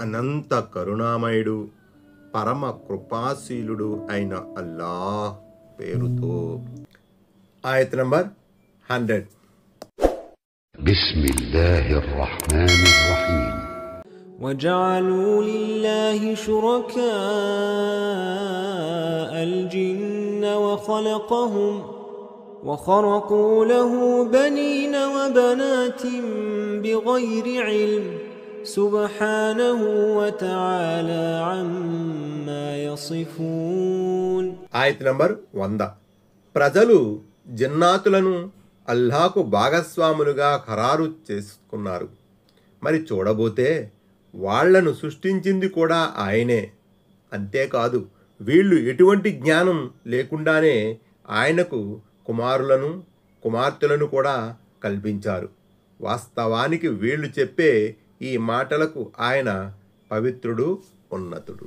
అనంత కరుణామయుడు పరమ కృపాశీలుడు అయిన అల్లాహ్ పేరుతో. ఆయత్ నంబర్ 100. బిస్మిల్లాహిర్ రహ్మానిర్ రహీమ్. وجعلوا لله شركاء الجن وخرقوا له بنين وبنات بغير علم سبحانه وتعالى عما يصفون. ఆయత్ నంబర్ 100. ప్రజలు జిన్నాతులను అల్లాహకు భాగస్వాములుగా ఖరారు చేసుకున్నారు. మరి చూడబోతే వాళ్లను సృష్టించింది కూడా ఆయనే. అంతేకాదు వీళ్ళు ఎటువంటి జ్ఞానం లేకుండానే ఆయనకు కుమారులను కుమార్తెలను కూడా కల్పించారు. వాస్తవానికి వీళ్ళు చెప్పే ఈ మాటలకు ఆయన పవిత్రుడు, ఉన్నతుడు.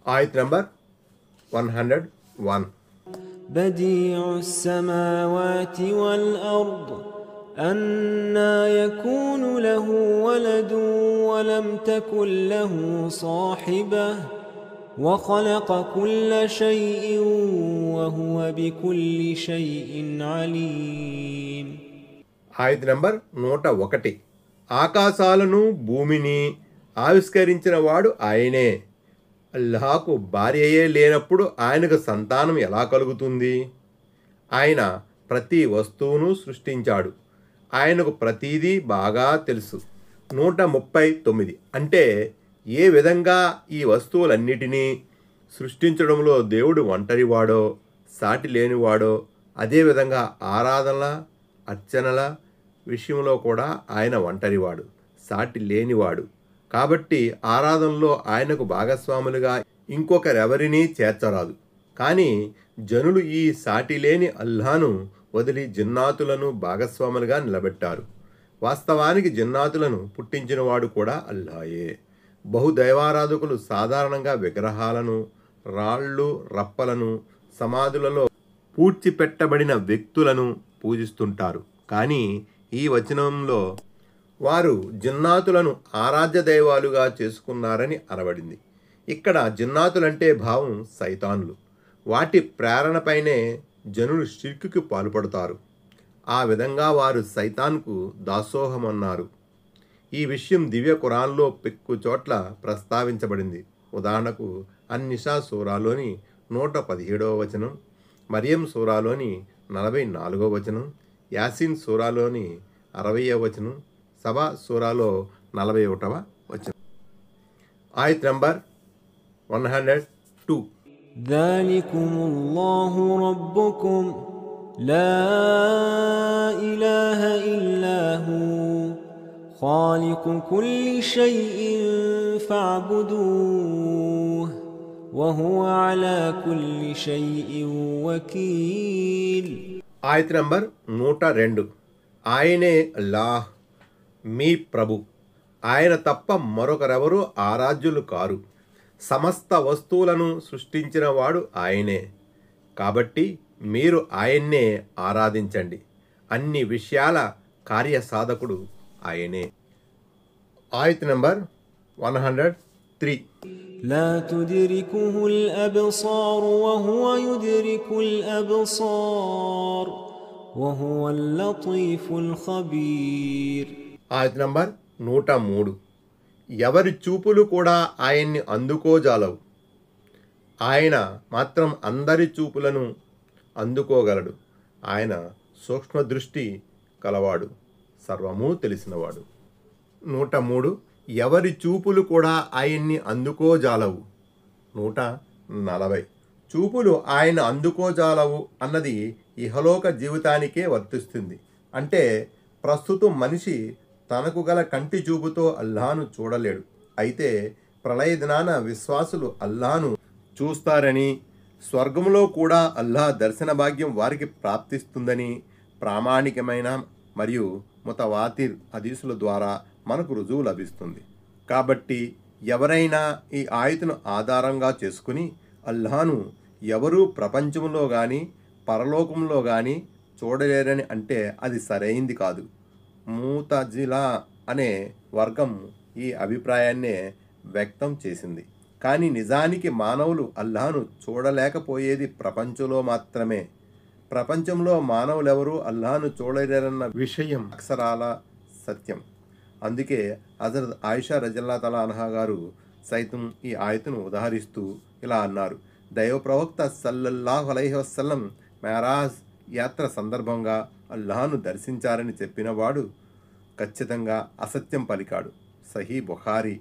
ఆయత్ నంబర్ 101. بديع السماوات والأرض أنى يكون له ولد ولم تكن له صاحبة وخلق كل شيء وهو بكل شيء عليم. ఆయత్ నంబర్ 101. ఆకాశాలను భూమిని ఆవిష్కరించిన వాడు ఆయనే. అల్లాహకు భార్యయే లేనప్పుడు ఆయనకు సంతానం ఎలా కలుగుతుంది? ఆయన ప్రతి వస్తువును సృష్టించాడు. ఆయనకు ప్రతీదీ బాగా తెలుసు. 139. అంటే ఏ విధంగా ఈ వస్తువులన్నిటినీ సృష్టించడంలో దేవుడు ఒంటరివాడో సాటి లేనివాడో, అదేవిధంగా ఆరాధనల అర్చనల విషయంలో కూడా ఆయన ఒంటరివాడు, సాటి లేనివాడు. కాబట్టి ఆరాధనలో ఆయనకు భాగస్వాములుగా ఇంకొకరెవరినీ చేర్చరాదు. కానీ జనులు ఈ సాటి లేని అల్లాహను వదిలి జిన్నాతులను భాగస్వాములుగా నిలబెట్టారు. వాస్తవానికి జిన్నాతులను పుట్టించినవాడు కూడా అల్లాయే. బహుదైవారాధకులు సాధారణంగా విగ్రహాలను, రాళ్ళు రప్పలను, సమాధులలో పూడ్చిపెట్టబడిన వ్యక్తులను పూజిస్తుంటారు. కానీ ఈ వచనంలో వారు జిన్నాతులను ఆరాధ్య దైవాలుగా చేసుకున్నారని అనబడింది. ఇక్కడ జిన్నాతులంటే భావం సైతానులు. వాటి ప్రేరణపైనే జనులు షిర్కుకి పాల్పడతారు. ఆ విధంగా వారు సైతాన్కు దాసోహమన్నారు. ఈ విషయం దివ్య ఖురాన్లో పెక్కు చోట్ల ప్రస్తావించబడింది. ఉదాహరణకు అన్-నిసా సూరాలోని 117వ వచనం, మరియం సూరాలోని 44వ వచనం, యాసీన్ సూరాలోని 60వ వచనం, సబా సూరాలో 41వ వచనం. ఆయత్ నంబర్ 102. ذلكم الله ربكم لا إله إلا هو خالق كل شيء فاعبدوه وهو على كل شيء وكيل. ఆయత్ నంబర్ 102. ఆయనే అల్లాహ్ మీ ప్రభు. ఆయన తప్ప మరొకరెవరూ ఆరాధ్యులు కారు. సమస్త వస్తువులను సృష్టించిన వాడు ఆయనే. కాబట్టి మీరు ఆయన్నే ఆరాధించండి. అన్ని విషయాల కార్యసాధకుడు ఆయనే. ఆయత్ నంబర్ 103. لا تدركه الأبصار وهو يدرك الأبصار وهو اللطيف الخبير. ఆయత్ నంబర్ 103. ఎవరి చూపులు కూడా ఆయన్ని అందుకోజాలవు. ఆయన మాత్రం అందరి చూపులను అందుకోగలడు. ఆయన సూక్ష్మ దృష్టి కలవాడు, సర్వము తెలిసినవాడు. 103. ఎవరి చూపులు కూడా ఆయన్ని అందుకోజాలవు. 140. చూపులు ఆయన అందుకోజాలవు అన్నది ఇహలోక జీవితానికే వర్తిస్తుంది. అంటే ప్రస్తుతం మనిషి తనకు గల కంటి చూపుతో అల్లాహను చూడలేడు. అయితే ప్రళయ దినాన విశ్వాసులు అల్లాహను చూస్తారని, స్వర్గంలో కూడా అల్లాహ్ దర్శన భాగ్యం వారికి ప్రాప్తిస్తుందని ప్రామాణికమైన మరియు ముతవాతిర్ హదీసుల ద్వారా మనకు రుజువు లభిస్తుంది. కాబట్టి ఎవరైనా ఈ ఆయతును ఆధారంగా చేసుకుని అల్లాహను ఎవరూ ప్రపంచంలో కానీ పరలోకంలో కానీ చూడలేరని అంటే అది సరైంది కాదు. ముతజిలా అనే వర్గం ఈ అభిప్రాయాన్నే వ్యక్తం చేసింది. కానీ నిజానికి మానవులు అల్లాహను చూడలేకపోయేది ప్రపంచంలో మాత్రమే. ప్రపంచంలో మానవులెవరూ అల్లాహను చూడలేరన్న విషయం అక్షరాల సత్యం. అందుకే హజరత్ ఆయిషా రజల్లా తలా అన్హా గారు సైతం ఈ ఆయతను ఉదాహరిస్తూ ఇలా అన్నారు: దైవ ప్రవక్త సల్లల్లాహు అలైహి వసల్లం మెరాజ్ యాత్ర సందర్భంగా అల్లాహను దర్శించారని చెప్పినవాడు ఖచ్చితంగా అసత్యం పలికాడు. సహీ బుఖారీ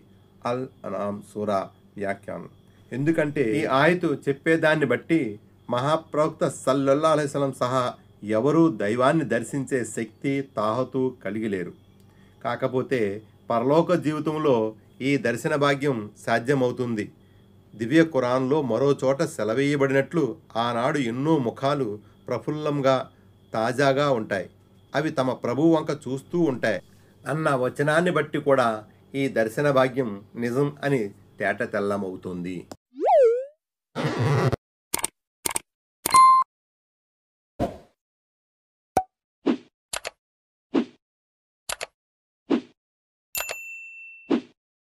అల్ అనామ్ సూరా వ్యాఖ్యానం. ఎందుకంటే ఈ ఆయతు చెప్పేదాన్ని బట్టి మహాప్రవక్త సల్లల్లాహు అలైహి వసల్లం సహా ఎవరూ దైవాన్ని దర్శించే శక్తి తాహతు కలిగి లేరు. కాకపోతే పరలోక జీవితంలో ఈ దర్శన భాగ్యం సాధ్యమవుతుంది. దివ్య ఖురాన్లో మరో చోట సెలవేయబడినట్లు ఆనాడు ఎన్నో ముఖాలు ప్రఫుల్లంగా తాజాగా ఉంటాయి, అవి తమ ప్రభువు వంక చూస్తూ ఉంటాయి అన్న వచనాన్ని బట్టి కూడా ఈ దర్శన భాగ్యం నిజం అని తేట తెల్లమవుతుంది.